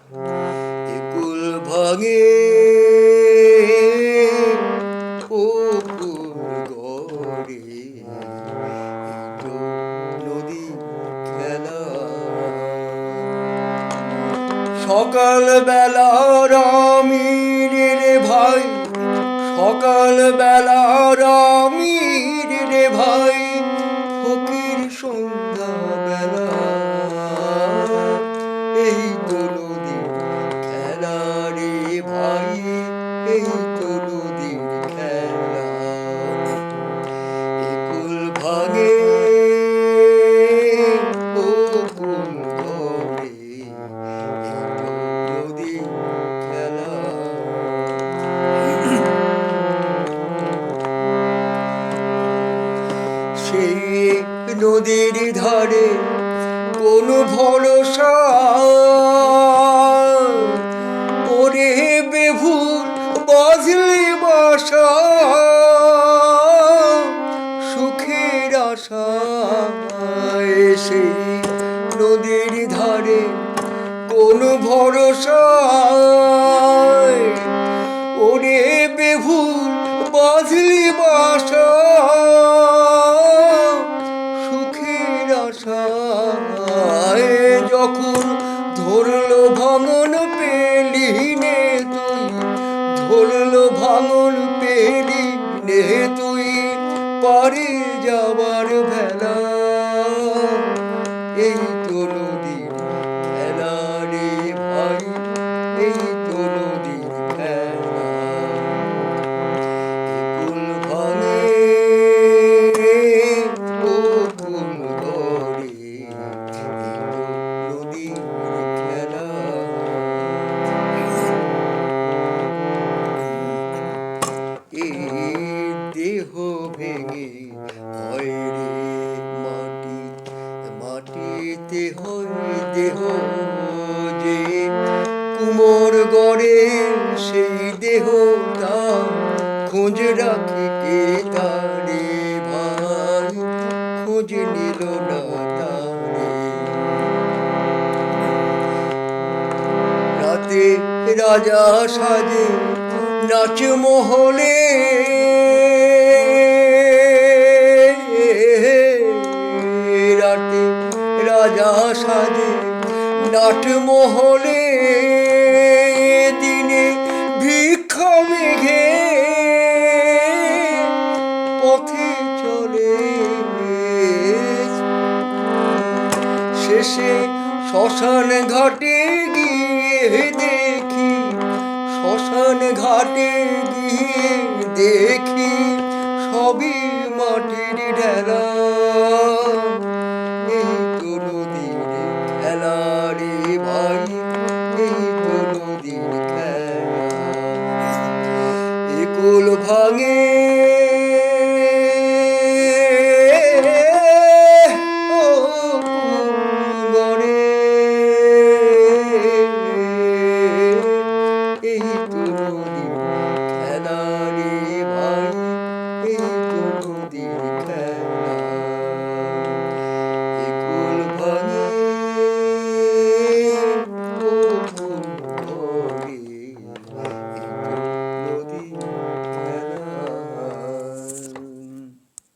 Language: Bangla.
কুল ভাঙে পুকুর গড়ে, নদী খেলা। সকাল বেলা রামির রে ভাই, সকাল বেলা রামির রে ভাই, ফকির সন্ধ্যা বেলা, এই তো নদীর খেলা রে ভাই, এই তো নদীর খেলা। কুল ভাঙে পুকুর গড়ে, এই তো নদীর খেলা। সেই নদীর ধারে কোন ভরসা, ওরে বেভুর বাজলে বাসা, সুখের আশায়। সেই নদীর ধারে কোন ভরসা, ওরে বেভুর বাজলি বাসা, সুখের আশায়। যখন ধরলো ভাঙন পেলি নে তুই, ধরলো ভাঙন পেলি নে তুই, পারে যাবার ভেলা, এই তো নদীর খেলা রে ভাই, এই তো নদীর খেলা। কুল ভাঙে পুকুর গড়ে, এই তো নদীর খেলা। এই দেহ ভেঙে হয় রে মাটি, মাটিতে হয় দেহ যে, কুমোর গড়ে সেই দেহটা খোঁজ রাখে কে তারে ভাই, খোঁজ নিল না তারে। রাতে রাজা সাজে নাচ মহলে, রাতে রাজা সাজে নাট মহলে, দিনে ভিক্ষা মেঘে পথে চলে, শেষে শ্মশান ঘাটে গিয়ে দেখি, শ্মশান ঘাটে গিয়ে দেখি, সবই মাটির ঢেলা।